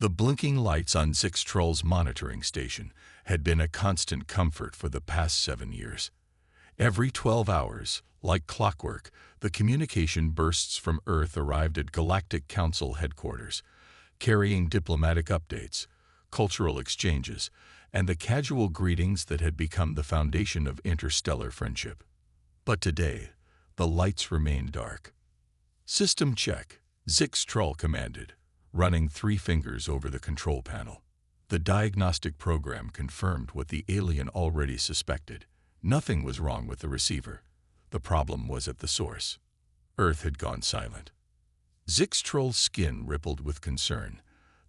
The blinking lights on Zixtrol's monitoring station had been a constant comfort for the past 7 years. Every 12 hours, like clockwork, the communication bursts from Earth arrived at Galactic Council headquarters, carrying diplomatic updates, cultural exchanges, and the casual greetings that had become the foundation of interstellar friendship. But today, the lights remained dark. "System check," Zixtrol commanded, running 3 fingers over the control panel. The diagnostic program confirmed what the alien already suspected. Nothing was wrong with the receiver. The problem was at the source. Earth had gone silent. Zixtrol's skin rippled with concern,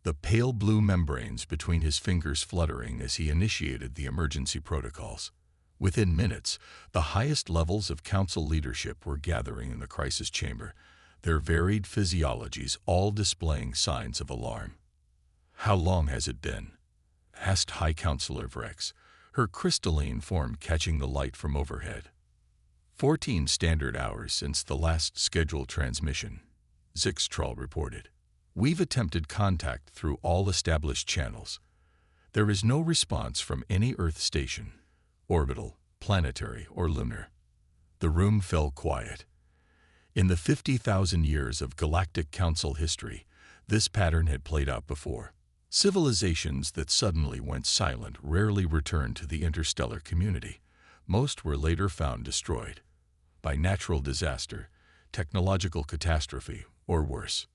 the pale blue membranes between his fingers fluttering as he initiated the emergency protocols. Within minutes, the highest levels of Council leadership were gathering in the crisis chamber, their varied physiologies all displaying signs of alarm. "How long has it been?" asked High Counselor Vrex, her crystalline form catching the light from overhead. 14 standard hours since the last scheduled transmission," Zixtrol reported. "We've attempted contact through all established channels. There is no response from any Earth station, orbital, planetary, or lunar." The room fell quiet. In the 50,000 years of Galactic Council history, this pattern had played out before. Civilizations that suddenly went silent rarely returned to the interstellar community. Most were later found destroyed by natural disaster, technological catastrophe, or worse.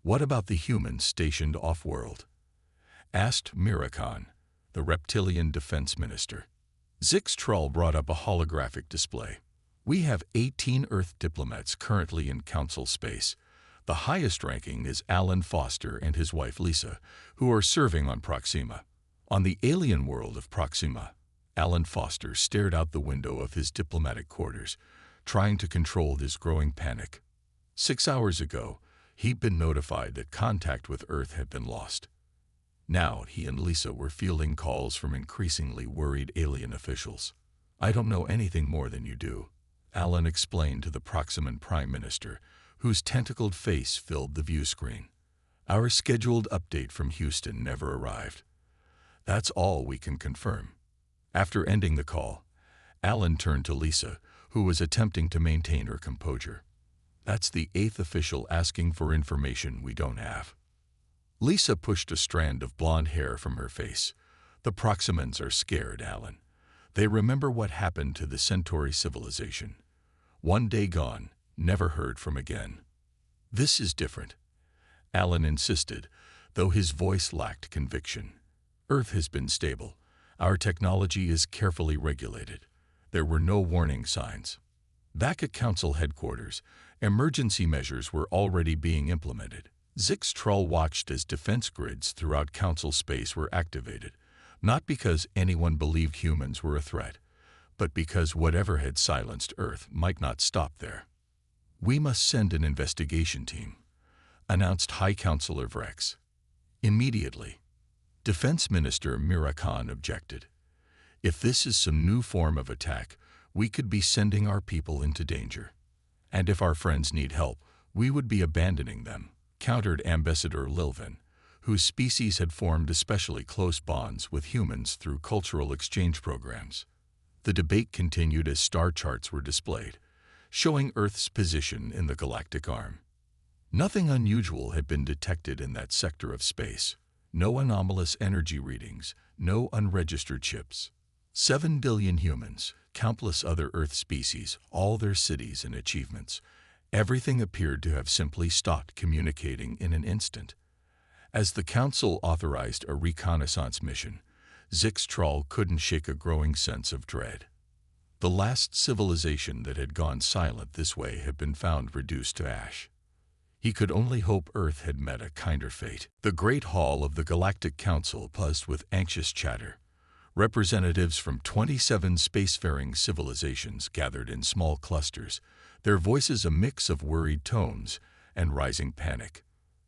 "What about the humans stationed off-world?" asked Mirakon, the reptilian defense minister. Zixtrol brought up a holographic display. "We have 18 Earth diplomats currently in Council space. The highest ranking is Alan Foster and his wife Lisa, who are serving on Proxima. On the alien world of Proxima," Alan Foster stared out the window of his diplomatic quarters, trying to control his growing panic. 6 hours ago, he'd been notified that contact with Earth had been lost. Now he and Lisa were fielding calls from increasingly worried alien officials. "I don't know anything more than you do," Alan explained to the Proximan Prime Minister, whose tentacled face filled the view screen. "Our scheduled update from Houston never arrived. That's all we can confirm." After ending the call, Alan turned to Lisa, who was attempting to maintain her composure. "That's the 8th official asking for information we don't have." Lisa pushed a strand of blonde hair from her face. "The Proximans are scared, Alan. They remember what happened to the Centauri civilization. 1 day gone, never heard from again." "This is different," Alan insisted, though his voice lacked conviction. "Earth has been stable. Our technology is carefully regulated. There were no warning signs." Back at Council headquarters, emergency measures were already being implemented. Zixtrol watched as defense grids throughout Council space were activated, not because anyone believed humans were a threat, but because whatever had silenced Earth might not stop there. "We must send an investigation team," announced High Counselor Vrex. "Immediately." Defense Minister Mirakon objected. "If this is some new form of attack, we could be sending our people into danger. And if our friends need help, we would be abandoning them," countered Ambassador Lilvin, whose species had formed especially close bonds with humans through cultural exchange programs. The debate continued as star charts were displayed, showing Earth's position in the galactic arm. Nothing unusual had been detected in that sector of space. No anomalous energy readings, no unregistered ships. 7 billion humans, countless other Earth species, all their cities and achievements. Everything appeared to have simply stopped communicating in an instant. As the Council authorized a reconnaissance mission, Zixtrol couldn't shake a growing sense of dread. The last civilization that had gone silent this way had been found reduced to ash. He could only hope Earth had met a kinder fate. The Great Hall of the Galactic Council buzzed with anxious chatter. Representatives from 27 spacefaring civilizations gathered in small clusters, their voices a mix of worried tones and rising panic.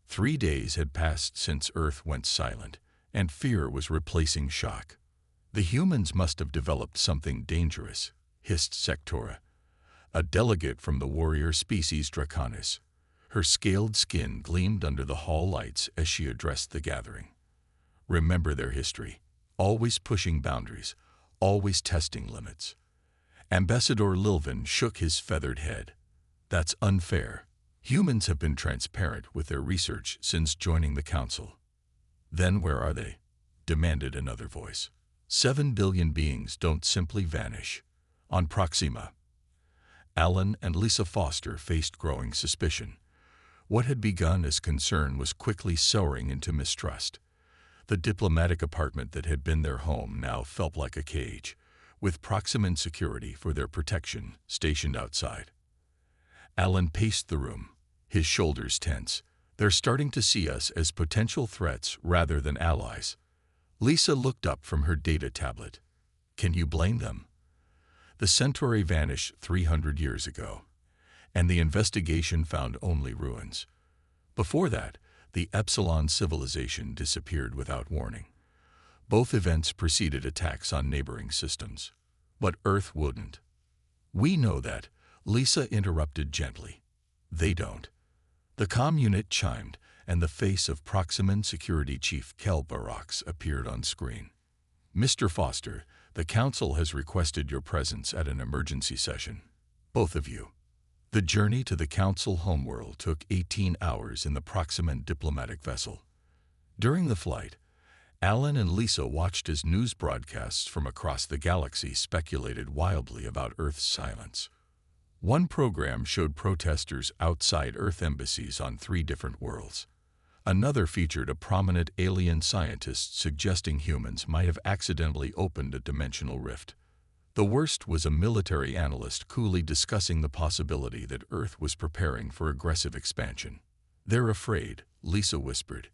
3 days had passed since Earth went silent, and fear was replacing shock. "The humans must have developed something dangerous," hissed Sectora, a delegate from the warrior species Draconis. Her scaled skin gleamed under the hall lights as she addressed the gathering. Remember their history, always pushing boundaries, always testing limits. Ambassador Lilvin shook his feathered head. That's unfair. Humans have been transparent with their research since joining the council. Then where are they? Demanded another voice. 7 billion beings don't simply vanish. On Proxima. Alan and Lisa Foster faced growing suspicion. What had begun as concern was quickly souring into mistrust. The diplomatic apartment that had been their home now felt like a cage, with Proximan security for their protection stationed outside. Alan paced the room, his shoulders tense. They're starting to see us as potential threats rather than allies. Lisa looked up from her data tablet. Can you blame them? The Centauri vanished 300 years ago, and the investigation found only ruins. Before that, the Epsilon civilization disappeared without warning. Both events preceded attacks on neighboring systems. But Earth wouldn't. We know that, Lisa interrupted gently. They don't. The comm unit chimed, and the face of Proximan Security Chief Kel Barox appeared on screen. Mr. Foster, the Council has requested your presence at an emergency session. Both of you. The journey to the Council homeworld took 18 hours in the Proximan diplomatic vessel. During the flight, Alan and Lisa watched as news broadcasts from across the galaxy speculated wildly about Earth's silence. One program showed protesters outside Earth embassies on 3 different worlds. Another featured a prominent alien scientist suggesting humans might have accidentally opened a dimensional rift. The worst was a military analyst coolly discussing the possibility that Earth was preparing for aggressive expansion. They're afraid, Lisa whispered.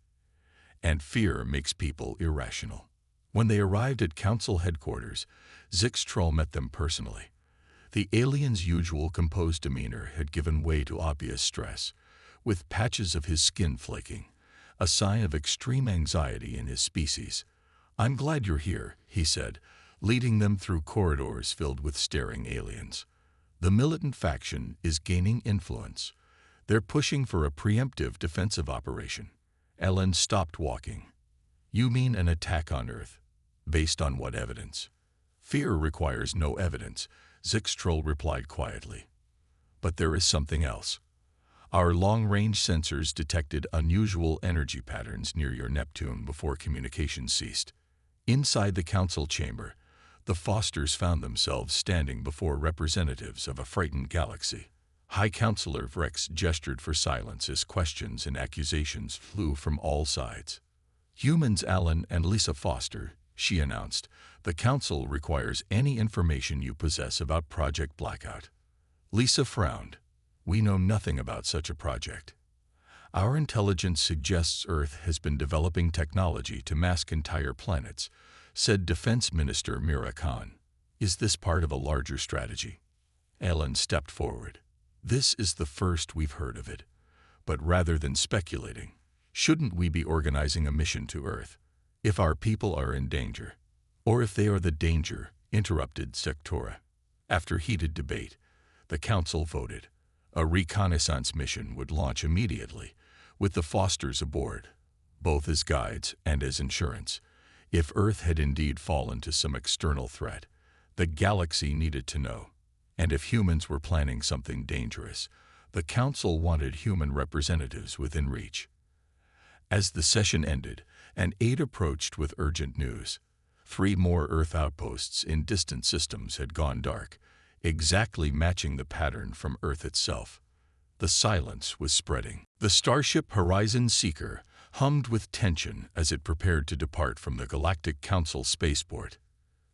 And fear makes people irrational. When they arrived at Council headquarters, Zixtrol met them personally. The alien's usual composed demeanor had given way to obvious stress, with patches of his skin flaking, a sign of extreme anxiety in his species. I'm glad you're here, he said, leading them through corridors filled with staring aliens. The militant faction is gaining influence. They're pushing for a preemptive defensive operation. Ellen stopped walking. You mean an attack on Earth? Based on what evidence? Fear requires no evidence, Zixtrol replied quietly. But there is something else. Our long-range sensors detected unusual energy patterns near your Neptune before communication ceased. Inside the council chamber, the Fosters found themselves standing before representatives of a frightened galaxy. High Counselor Vrex gestured for silence as questions and accusations flew from all sides. Humans Alan and Lisa Foster, she announced, the Council requires any information you possess about Project Blackout. Lisa frowned. We know nothing about such a project. Our intelligence suggests Earth has been developing technology to mask entire planets, said Defense Minister Mira Khan. Is this part of a larger strategy? Alan stepped forward. This is the first we've heard of it. But rather than speculating, shouldn't we be organizing a mission to Earth? If our people are in danger, or if they are the danger, interrupted Sectora. After heated debate, the Council voted. A reconnaissance mission would launch immediately, with the Fosters aboard, both as guides and as insurance. If Earth had indeed fallen to some external threat, the galaxy needed to know. And if humans were planning something dangerous, the Council wanted human representatives within reach. As the session ended, an aide approached with urgent news. 3 more Earth outposts in distant systems had gone dark, exactly matching the pattern from Earth itself. The silence was spreading. The starship Horizon Seeker hummed with tension as it prepared to depart from the Galactic Council spaceport.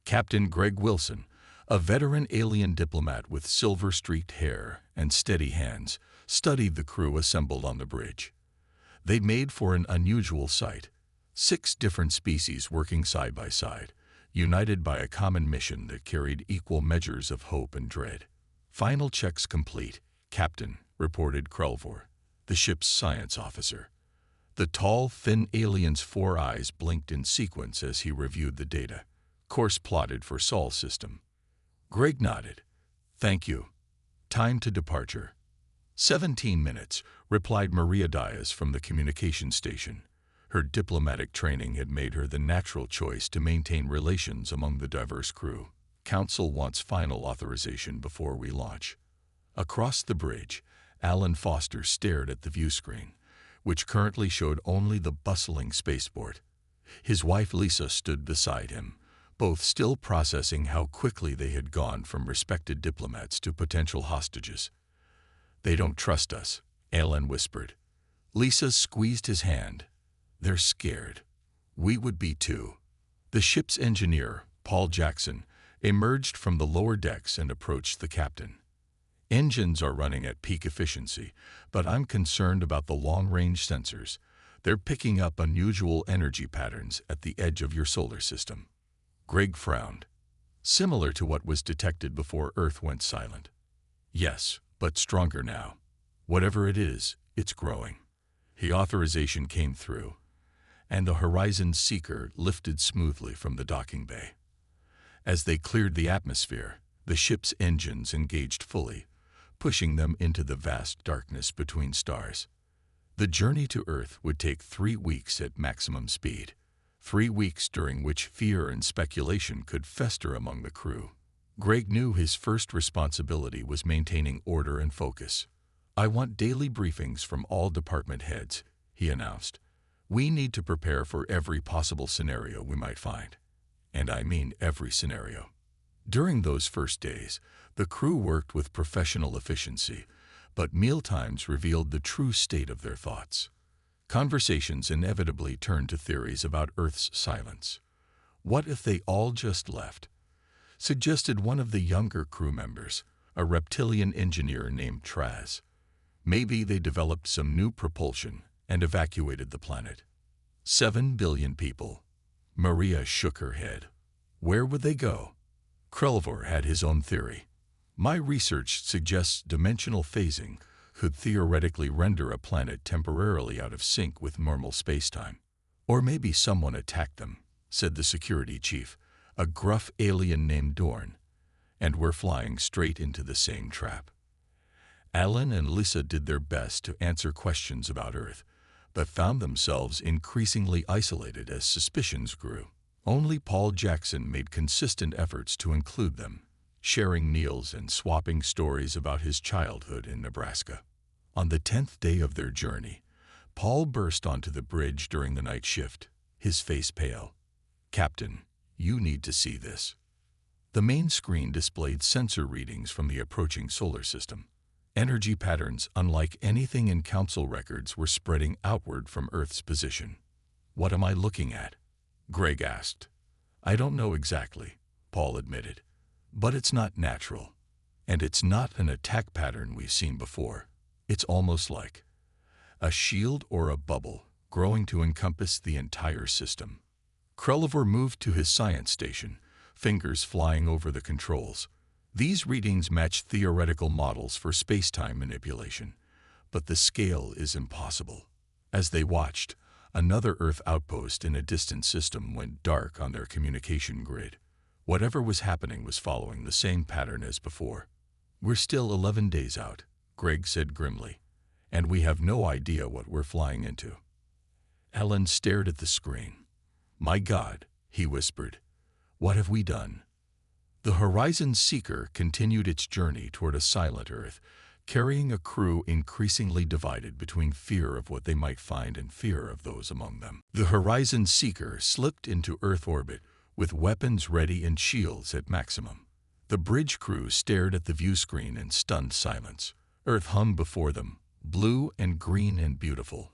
Captain Greg Wilson, a veteran alien diplomat with silver-streaked hair and steady hands, studied the crew assembled on the bridge. They made for an unusual sight. 6 different species working side by side, united by a common mission that carried equal measures of hope and dread. Final checks complete, Captain, reported Krelvor, the ship's science officer. The tall, thin alien's 4 eyes blinked in sequence as he reviewed the data. Course plotted for Sol system. Greg nodded. Thank you. Time to departure. 17 minutes, replied Maria Diaz from the communication station. Her diplomatic training had made her the natural choice to maintain relations among the diverse crew. Council wants final authorization before we launch. Across the bridge, Alan Foster stared at the view screen, which currently showed only the bustling spaceport. His wife Lisa stood beside him, both still processing how quickly they had gone from respected diplomats to potential hostages. "They don't trust us," Alan whispered. Lisa squeezed his hand. "They're scared. We would be too." The ship's engineer, Paul Jackson, emerged from the lower decks and approached the captain. "Engines are running at peak efficiency, but I'm concerned about the long-range sensors. They're picking up unusual energy patterns at the edge of your solar system." Greg frowned. "Similar to what was detected before Earth went silent." "Yes, but stronger now. Whatever it is, it's growing." The authorization came through, and the Horizon Seeker lifted smoothly from the docking bay. As they cleared the atmosphere, the ship's engines engaged fully, pushing them into the vast darkness between stars. The journey to Earth would take 3 weeks at maximum speed, 3 weeks during which fear and speculation could fester among the crew. Greg knew his first responsibility was maintaining order and focus. "I want daily briefings from all department heads," he announced. "We need to prepare for every possible scenario we might find. And I mean every scenario." During those first days, the crew worked with professional efficiency, but mealtimes revealed the true state of their thoughts. Conversations inevitably turned to theories about Earth's silence. "What if they all just left?" suggested one of the younger crew members, a reptilian engineer named Traz. "Maybe they developed some new propulsion and evacuated the planet." 7 billion people. Maria shook her head. Where would they go? Krelvor had his own theory. "My research suggests dimensional phasing could theoretically render a planet temporarily out of sync with normal spacetime. Or maybe someone attacked them," said the security chief, a gruff alien named Dorn, "and we're flying straight into the same trap." Alan and Lisa did their best to answer questions about Earth, but found themselves increasingly isolated as suspicions grew. Only Paul Jackson made consistent efforts to include them, sharing meals and swapping stories about his childhood in Nebraska. On the 10th day of their journey, Paul burst onto the bridge during the night shift, his face pale. "Captain, you need to see this." The main screen displayed sensor readings from the approaching solar system. Energy patterns unlike anything in Council records were spreading outward from Earth's position. "What am I looking at?" Greg asked. "I don't know exactly," Paul admitted, "but it's not natural. And it's not an attack pattern we've seen before. It's almost like a shield or a bubble growing to encompass the entire system." Krelvor moved to his science station, fingers flying over the controls. These readings match theoretical models for space-time manipulation, but the scale is impossible. As they watched, another Earth outpost in a distant system went dark on their communication grid. Whatever was happening was following the same pattern as before. "We're still 11 days out," Greg said grimly, "and we have no idea what we're flying into." Alan stared at the screen. "My God," he whispered, "what have we done?" The Horizon Seeker continued its journey toward a silent Earth, carrying a crew increasingly divided between fear of what they might find and fear of those among them. The Horizon Seeker slipped into Earth orbit with weapons ready and shields at maximum. The bridge crew stared at the view screen in stunned silence. Earth hung before them, blue and green and beautiful,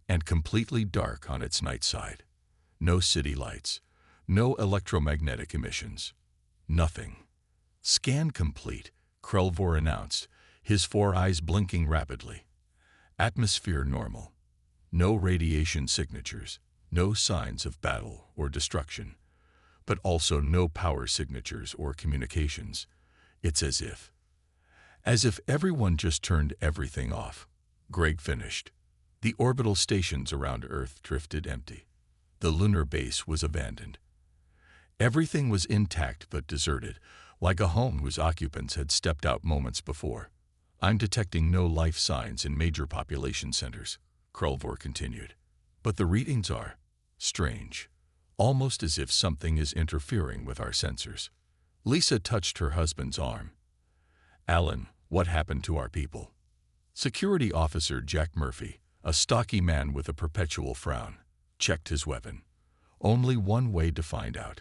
and completely dark on its night side. No city lights, no electromagnetic emissions. Nothing. "Scan complete," Krelvor announced, his 4 eyes blinking rapidly. "Atmosphere normal. No radiation signatures, no signs of battle or destruction, but also no power signatures or communications. It's as if everyone just turned everything off." Greg finished. The orbital stations around Earth drifted empty. The lunar base was abandoned. Everything was intact but deserted, like a home whose occupants had stepped out moments before. I'm detecting no life signs in major population centers, Krelvor continued. But the readings are strange, almost as if something is interfering with our sensors. Lisa touched her husband's arm. Alan, what happened to our people? Security Officer Jack Murphy, a stocky man with a perpetual frown, checked his weapon. Only one way to find out.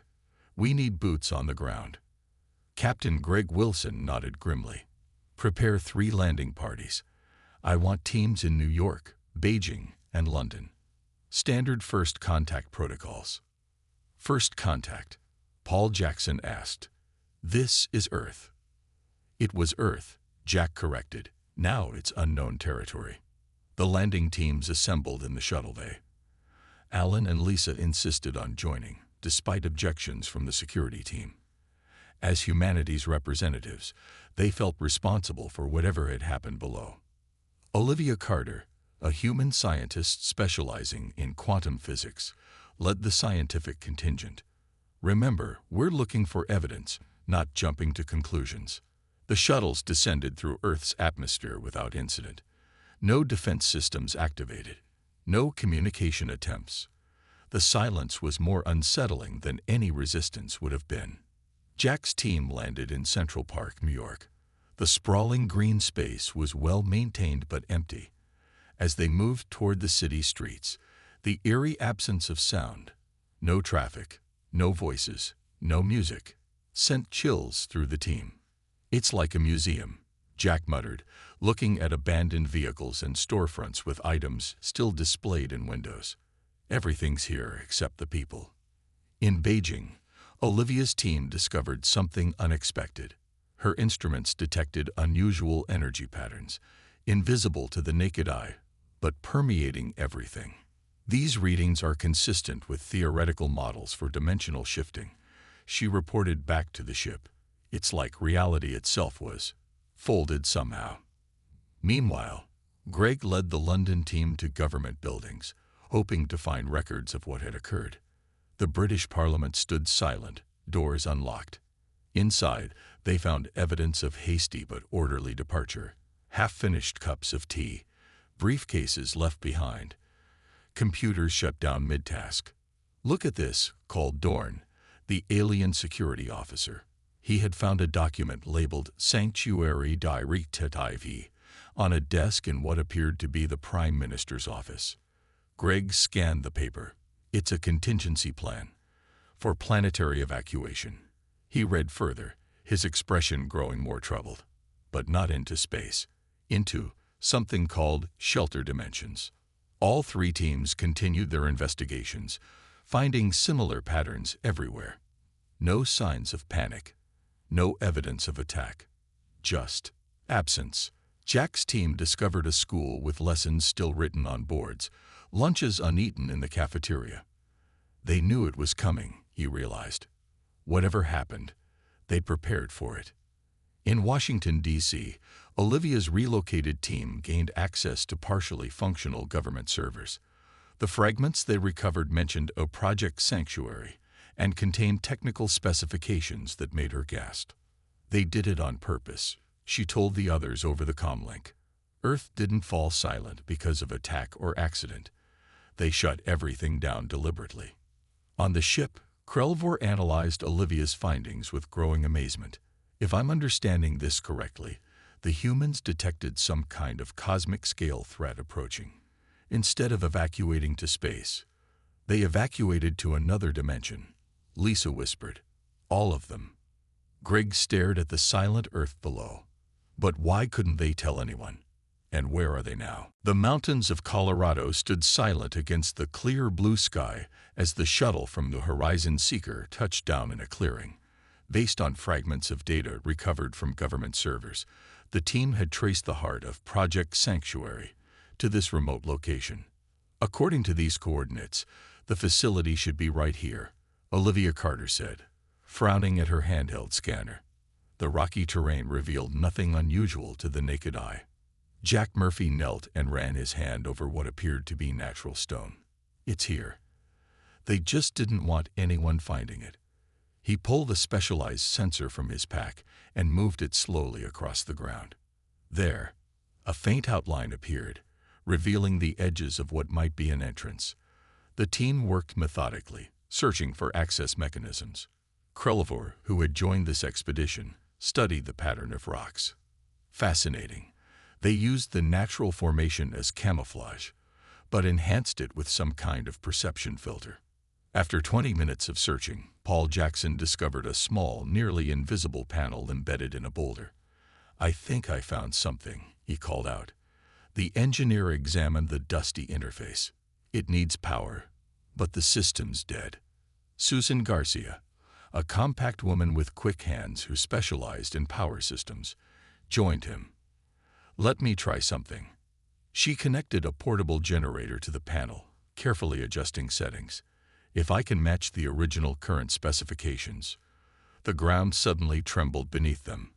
We need boots on the ground. Captain Greg Wilson nodded grimly. Prepare 3 landing parties. I want teams in New York, Beijing, and London. Standard first contact protocols. First contact, Paul Jackson asked. This is Earth. It was Earth, Jack corrected. Now it's unknown territory. The landing teams assembled in the shuttle bay. Alan and Lisa insisted on joining, despite objections from the security team. As humanity's representatives, they felt responsible for whatever had happened below. Olivia Carter, a human scientist specializing in quantum physics, led the scientific contingent. Remember, we're looking for evidence, not jumping to conclusions. The shuttles descended through Earth's atmosphere without incident. No defense systems activated. No communication attempts. The silence was more unsettling than any resistance would have been. Jack's team landed in Central Park, New York. The sprawling green space was well maintained but empty. As they moved toward the city streets, the eerie absence of sound, no traffic, no voices, no music, sent chills through the team. It's like a museum, Jack muttered, looking at abandoned vehicles and storefronts with items still displayed in windows. Everything's here except the people. In Beijing, Olivia's team discovered something unexpected. Her instruments detected unusual energy patterns, invisible to the naked eye, but permeating everything. These readings are consistent with theoretical models for dimensional shifting, she reported back to the ship. It's like reality itself was folded somehow. Meanwhile, Greg led the London team to government buildings, hoping to find records of what had occurred. The British Parliament stood silent, doors unlocked. Inside, they found evidence of hasty but orderly departure, half-finished cups of tea, briefcases left behind. Computers shut down mid-task. Look at this, called Dorn, the alien security officer. He had found a document labeled Sanctuary Directive on a desk in what appeared to be the Prime Minister's office. Greg scanned the paper. It's a contingency plan for planetary evacuation. He read further, his expression growing more troubled. But not into space, into something called shelter dimensions. All 3 teams continued their investigations, finding similar patterns everywhere. No signs of panic. No evidence of attack. Just absence. Jack's team discovered a school with lessons still written on boards, lunches uneaten in the cafeteria. They knew it was coming, he realized. Whatever happened, they'd prepared for it. In Washington, D.C., Olivia's relocated team gained access to partially functional government servers. The fragments they recovered mentioned a Project Sanctuary and contained technical specifications that made her gasp. They did it on purpose, she told the others over the comlink. Earth didn't fall silent because of attack or accident. They shut everything down deliberately. On the ship, Krelvor analyzed Olivia's findings with growing amazement. If I'm understanding this correctly, the humans detected some kind of cosmic-scale threat approaching. Instead of evacuating to space, they evacuated to another dimension, Lisa whispered. All of them. Greg stared at the silent Earth below. But why couldn't they tell anyone? And where are they now? The mountains of Colorado stood silent against the clear blue sky as the shuttle from the Horizon Seeker touched down in a clearing. Based on fragments of data recovered from government servers, the team had traced the heart of Project Sanctuary to this remote location. According to these coordinates, the facility should be right here, Olivia Carter said, frowning at her handheld scanner. The rocky terrain revealed nothing unusual to the naked eye. Jack Murphy knelt and ran his hand over what appeared to be natural stone. It's here. They just didn't want anyone finding it. He pulled a specialized sensor from his pack and moved it slowly across the ground. There, A faint outline appeared, revealing the edges of what might be an entrance. The team worked methodically, searching for access mechanisms. Krelvor, who had joined this expedition, studied the pattern of rocks. Fascinating. They used the natural formation as camouflage, but enhanced it with some kind of perception filter. After 20 minutes of searching, Paul Jackson discovered a small, nearly invisible panel embedded in a boulder. "I think I found something," he called out. The engineer examined the dusty interface. "It needs power, but the system's dead." Susan Garcia, a compact woman with quick hands who specialized in power systems, joined him. "Let me try something." She connected a portable generator to the panel, carefully adjusting settings. "If I can match the original current specifications." The ground suddenly trembled beneath them.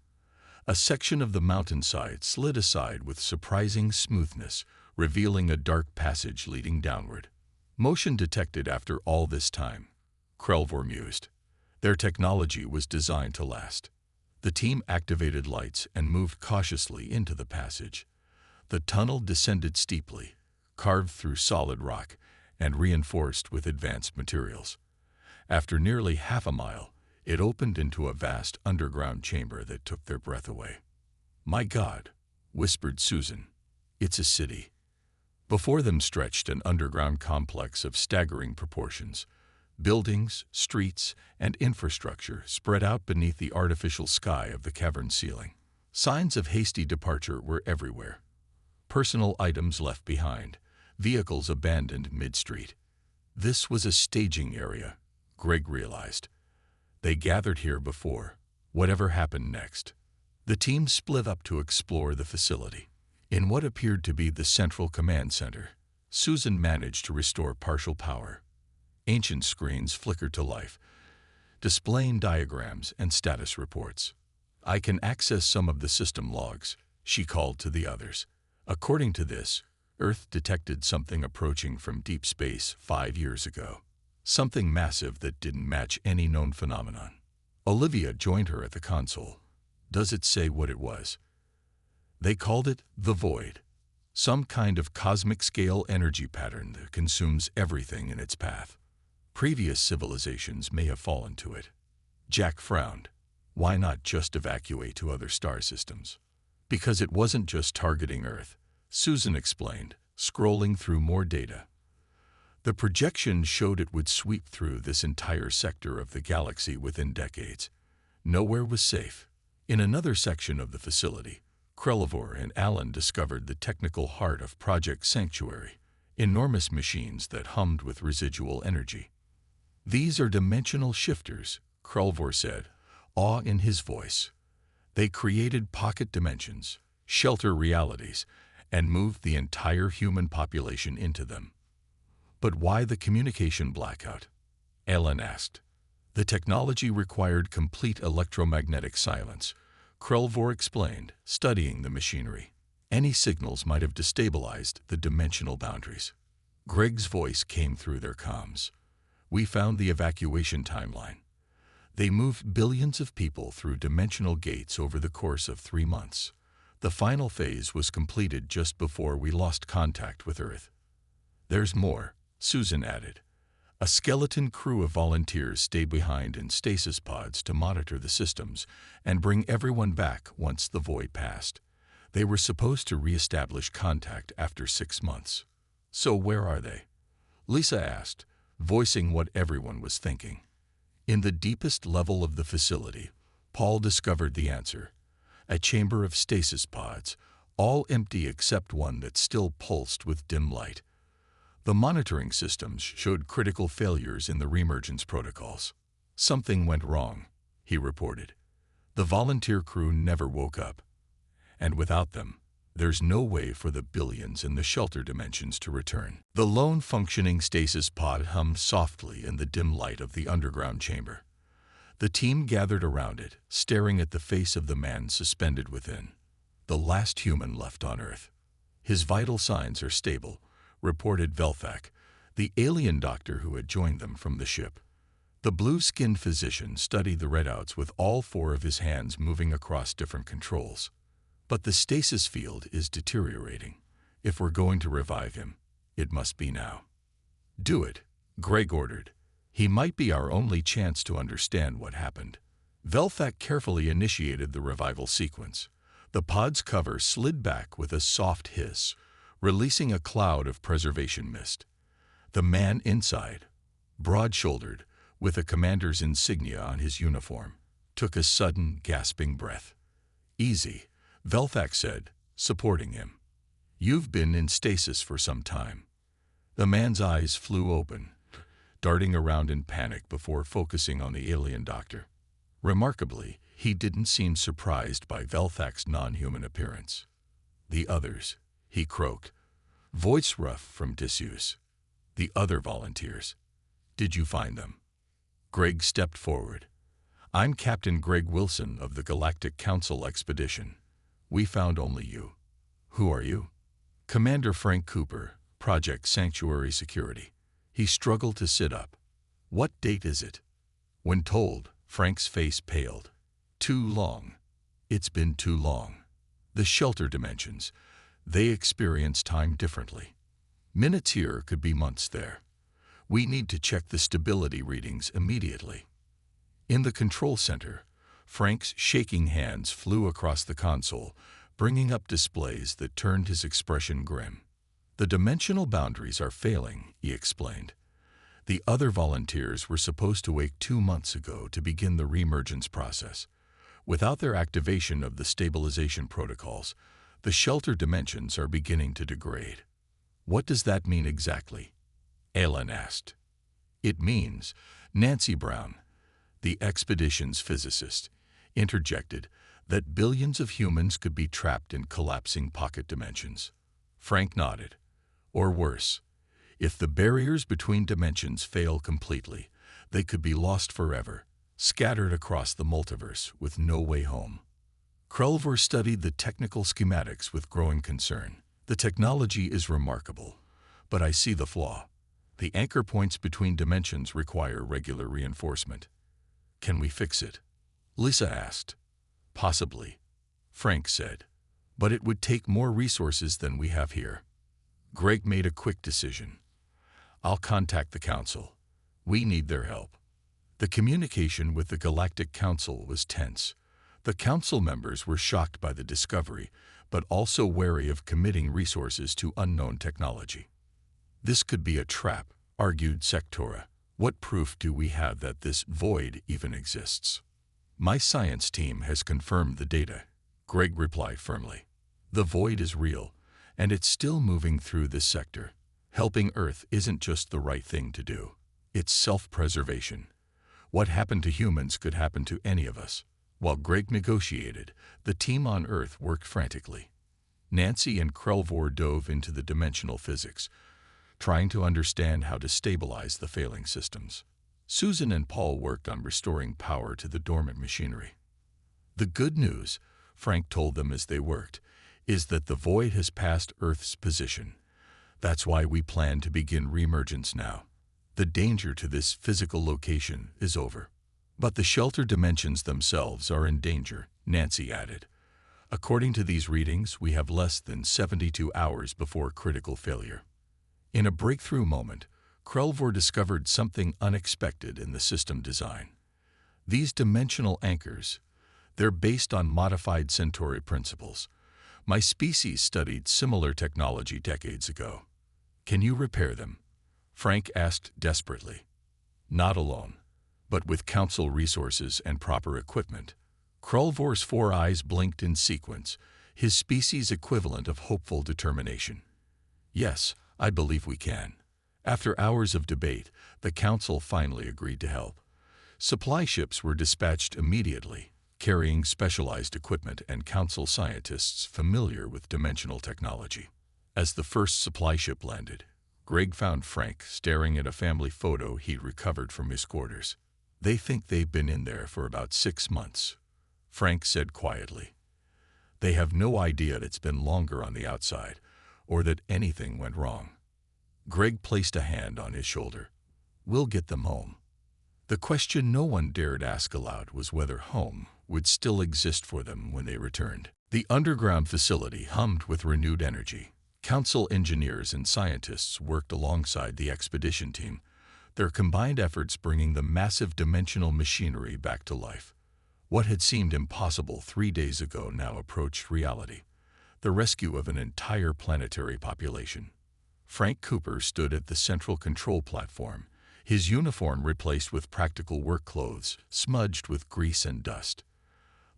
A section of the mountainside slid aside with surprising smoothness, revealing a dark passage leading downward. "Motion detected after all this time," Krelvor mused. Their technology was designed to last. The team activated lights and moved cautiously into the passage. The tunnel descended steeply, carved through solid rock and reinforced with advanced materials. After nearly half a mile, it opened into a vast underground chamber that took their breath away. "My God," whispered Susan, "it's a city." Before them stretched an underground complex of staggering proportions. Buildings, streets, and infrastructure spread out beneath the artificial sky of the cavern ceiling. Signs of hasty departure were everywhere. Personal items left behind, vehicles abandoned mid-street. This was a staging area, Greg realized. They gathered here before, whatever happened next. The team split up to explore the facility. In what appeared to be the central command center, Susan managed to restore partial power. Ancient screens flickered to life, displaying diagrams and status reports. "I can access some of the system logs," she called to the others. "According to this, Earth detected something approaching from deep space 5 years ago. Something massive that didn't match any known phenomenon." Olivia joined her at the console. "Does it say what it was?" "They called it the Void. Some kind of cosmic-scale energy pattern that consumes everything in its path. Previous civilizations may have fallen to it." Jack frowned. "Why not just evacuate to other star systems?" "Because it wasn't just targeting Earth," Susan explained, scrolling through more data. "The projection showed it would sweep through this entire sector of the galaxy within decades. Nowhere was safe." In another section of the facility, Krelvor and Alan discovered the technical heart of Project Sanctuary, enormous machines that hummed with residual energy. "These are dimensional shifters," Krelvor said, awe in his voice. "They created pocket dimensions, shelter realities, and moved the entire human population into them." "But why the communication blackout?" Alan asked. "The technology required complete electromagnetic silence," Krelvor explained, studying the machinery. "Any signals might have destabilized the dimensional boundaries." Greg's voice came through their comms. "We found the evacuation timeline. They moved billions of people through dimensional gates over the course of 3 months. The final phase was completed just before we lost contact with Earth." "There's more," Susan added. "A skeleton crew of volunteers stayed behind in stasis pods to monitor the systems and bring everyone back once the void passed. They were supposed to reestablish contact after 6 months." "So where are they?" Lisa asked, voicing what everyone was thinking. In the deepest level of the facility, Paul discovered the answer. A chamber of stasis pods, all empty except one that still pulsed with dim light. The monitoring systems showed critical failures in the reemergence protocols. "Something went wrong," he reported. "The volunteer crew never woke up. And without them, there's no way for the billions in the shelter dimensions to return." The lone functioning stasis pod hummed softly in the dim light of the underground chamber. The team gathered around it, staring at the face of the man suspended within. "The last human left on Earth. His vital signs are stable," reported Velthak, the alien doctor who had joined them from the ship. The blue-skinned physician studied the readouts with all 4 of his hands moving across different controls. But the stasis field is deteriorating. If we're going to revive him, it must be now. Do it, Greg ordered. He might be our only chance to understand what happened. Velthak carefully initiated the revival sequence. The pod's cover slid back with a soft hiss, releasing a cloud of preservation mist. The man inside, broad-shouldered, with a commander's insignia on his uniform, took a sudden, gasping breath. "Easy," Velthak said, supporting him. "You've been in stasis for some time." The man's eyes flew open, darting around in panic before focusing on the alien doctor. Remarkably, he didn't seem surprised by Velthak's non-human appearance. "The others," he croaked, voice rough from disuse. "The other volunteers. Did you find them?" Greg stepped forward. "I'm Captain Greg Wilson of the Galactic Council Expedition. We found only you." "Who are you?" "Commander Frank Cooper, Project Sanctuary Security." He struggled to sit up. "What date is it?" When told, Frank's face paled. "Too long. It's been too long. The shelter dimensions, they experience time differently. Minutes here could be months there. We need to check the stability readings immediately." In the control center, Frank's shaking hands flew across the console, bringing up displays that turned his expression grim. "The dimensional boundaries are failing," he explained. "The other volunteers were supposed to wake 2 months ago to begin the reemergence process. Without their activation of the stabilization protocols, the shelter dimensions are beginning to degrade." "What does that mean exactly?" Alan asked. "It means," Nancy Brown, the expedition's physicist, interjected, "that billions of humans could be trapped in collapsing pocket dimensions." Frank nodded. "Or worse. If the barriers between dimensions fail completely, they could be lost forever, scattered across the multiverse with no way home." Krelvor studied the technical schematics with growing concern. "The technology is remarkable, but I see the flaw. The anchor points between dimensions require regular reinforcement." "Can we fix it?" Lisa asked. "Possibly," Frank said, "but it would take more resources than we have here." Greg made a quick decision. "I'll contact the Council. We need their help." The communication with the Galactic Council was tense. The Council members were shocked by the discovery, but also wary of committing resources to unknown technology. "This could be a trap," argued Sectora. "What proof do we have that this void even exists?" "My science team has confirmed the data," Greg replied firmly. "The void is real, and it's still moving through this sector. Helping Earth isn't just the right thing to do. It's self-preservation. What happened to humans could happen to any of us." While Greg negotiated, the team on Earth worked frantically. Nancy and Krelvor dove into the dimensional physics, trying to understand how to stabilize the failing systems. Susan and Paul worked on restoring power to the dormant machinery. "The good news," Frank told them as they worked, "is that the void has passed Earth's position. That's why we plan to begin reemergence now. The danger to this physical location is over." "But the shelter dimensions themselves are in danger," Nancy added. "According to these readings, we have less than 72 hours before critical failure." In a breakthrough moment, Krelvor discovered something unexpected in the system design. These dimensional anchors, they're based on modified Centauri principles. My species studied similar technology decades ago. "Can you repair them?" Frank asked desperately. "Not alone, but with Council resources and proper equipment." Krelvor's 4 eyes blinked in sequence, his species equivalent of hopeful determination. "Yes, I believe we can." After hours of debate, the Council finally agreed to help. Supply ships were dispatched immediately, carrying specialized equipment and Council scientists familiar with dimensional technology. As the first supply ship landed, Greg found Frank staring at a family photo he'd recovered from his quarters. "They think they've been in there for about 6 months," Frank said quietly. "They have no idea it's been longer on the outside, or that anything went wrong." Greg placed a hand on his shoulder. "We'll get them home." The question no one dared ask aloud was whether home would still exist for them when they returned. The underground facility hummed with renewed energy. Council engineers and scientists worked alongside the expedition team, their combined efforts bringing the massive dimensional machinery back to life. What had seemed impossible 3 days ago now approached reality: the rescue of an entire planetary population. Frank Cooper stood at the central control platform, his uniform replaced with practical work clothes, smudged with grease and dust.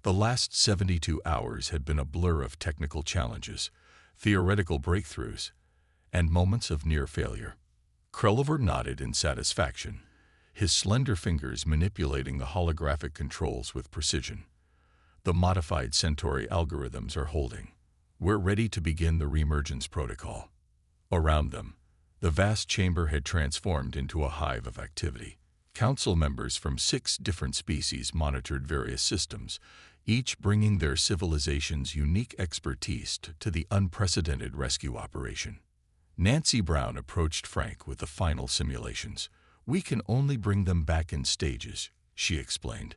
The last 72 hours had been a blur of technical challenges, theoretical breakthroughs, and moments of near failure. Krelliver nodded in satisfaction, his slender fingers manipulating the holographic controls with precision. The modified Centauri algorithms are holding. We're ready to begin the reemergence protocol. Around them, the vast chamber had transformed into a hive of activity. Council members from 6 different species monitored various systems, each bringing their civilization's unique expertise to the unprecedented rescue operation. Nancy Brown approached Frank with the final simulations. "We can only bring them back in stages," she explained.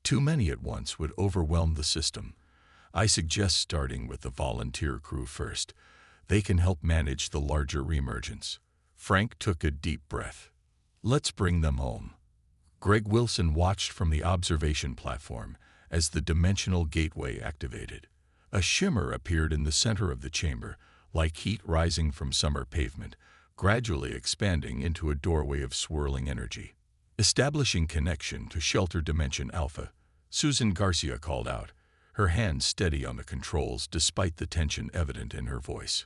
"Too many at once would overwhelm the system. I suggest starting with the volunteer crew first. They can help manage the larger reemergence." Frank took a deep breath. "Let's bring them home." Greg Wilson watched from the observation platform as the dimensional gateway activated. A shimmer appeared in the center of the chamber, like heat rising from summer pavement, gradually expanding into a doorway of swirling energy. Establishing connection to Shelter Dimension Alpha, Susan Garcia called out, her hands steady on the controls despite the tension evident in her voice.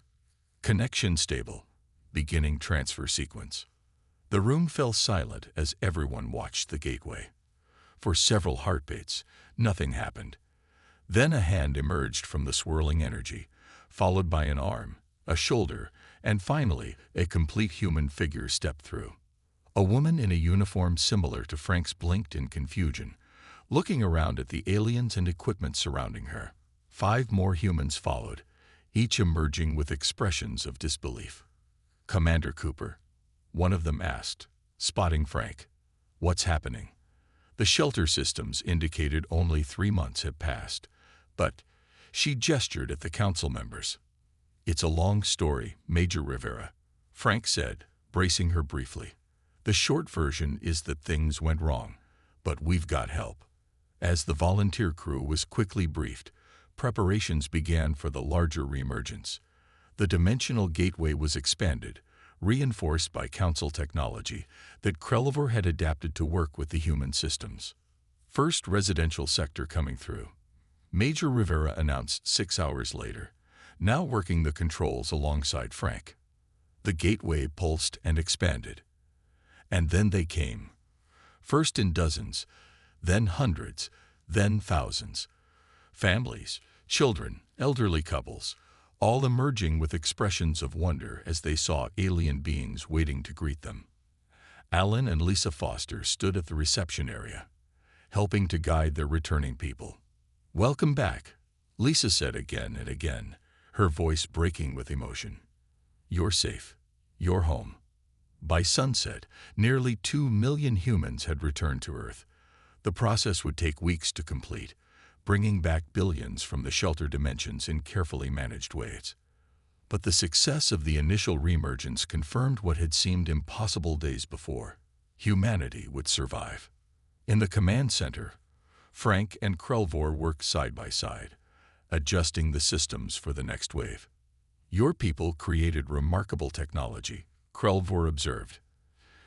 "Connection stable. Beginning transfer sequence." The room fell silent as everyone watched the gateway. For several heartbeats, nothing happened. Then a hand emerged from the swirling energy, followed by an arm, a shoulder, and finally a complete human figure stepped through. A woman in a uniform similar to Frank's blinked in confusion, looking around at the aliens and equipment surrounding her. 5 more humans followed, each emerging with expressions of disbelief. "Commander Cooper," one of them asked, spotting Frank, "what's happening?" The shelter systems indicated only 3 months had passed, but she gestured at the council members. "It's a long story, Major Rivera," Frank said, bracing her briefly. "The short version is that things went wrong, but we've got help." As the volunteer crew was quickly briefed, preparations began for the larger reemergence. The dimensional gateway was expanded, reinforced by council technology that Krelliver had adapted to work with the human systems. First residential sector coming through, Major Rivera announced 6 hours later, now working the controls alongside Frank. The gateway pulsed and expanded. And then they came. First in dozens, then hundreds, then thousands. Families, children, elderly couples, all emerging with expressions of wonder as they saw alien beings waiting to greet them. Alan and Lisa Foster stood at the reception area, helping to guide their returning people. "Welcome back," Lisa said again and again, her voice breaking with emotion. "You're safe. You're home." By sunset, nearly 2 million humans had returned to Earth. The process would take weeks to complete, bringing back billions from the shelter dimensions in carefully managed ways. But the success of the initial reemergence confirmed what had seemed impossible days before: humanity would survive. In the command center, Frank and Krelvor worked side by side, adjusting the systems for the next wave. "Your people created remarkable technology," Krelvor observed.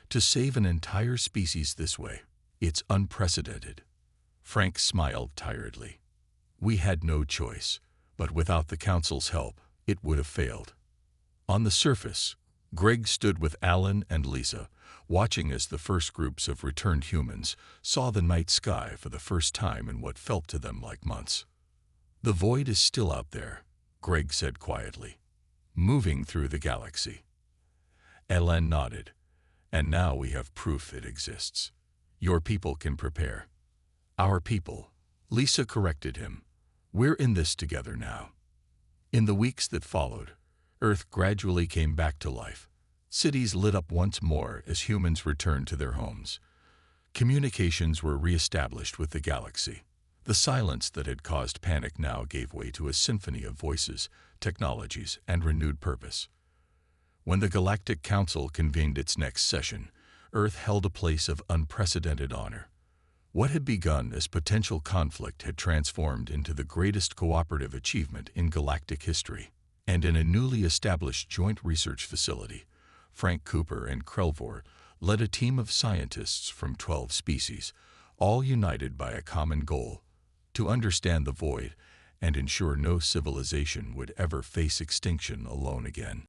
"To save an entire species this way, it's unprecedented." Frank smiled tiredly. "We had no choice, but without the Council's help, it would have failed." On the surface, Greg stood with Alan and Lisa, watching as the first groups of returned humans saw the night sky for the first time in what felt to them like months. "The void is still out there," Greg said quietly, "moving through the galaxy." Alan nodded. "And now we have proof it exists. Your people can prepare." "Our people," Lisa corrected him. "We're in this together now." In the weeks that followed, Earth gradually came back to life. Cities lit up once more as humans returned to their homes. Communications were reestablished with the galaxy. The silence that had caused panic now gave way to a symphony of voices, technologies, and renewed purpose. When the Galactic Council convened its next session, Earth held a place of unprecedented honor. What had begun as potential conflict had transformed into the greatest cooperative achievement in galactic history. And in a newly established joint research facility, Frank Cooper and Krelvor led a team of scientists from 12 species, all united by a common goal: to understand the void and ensure no civilization would ever face extinction alone again.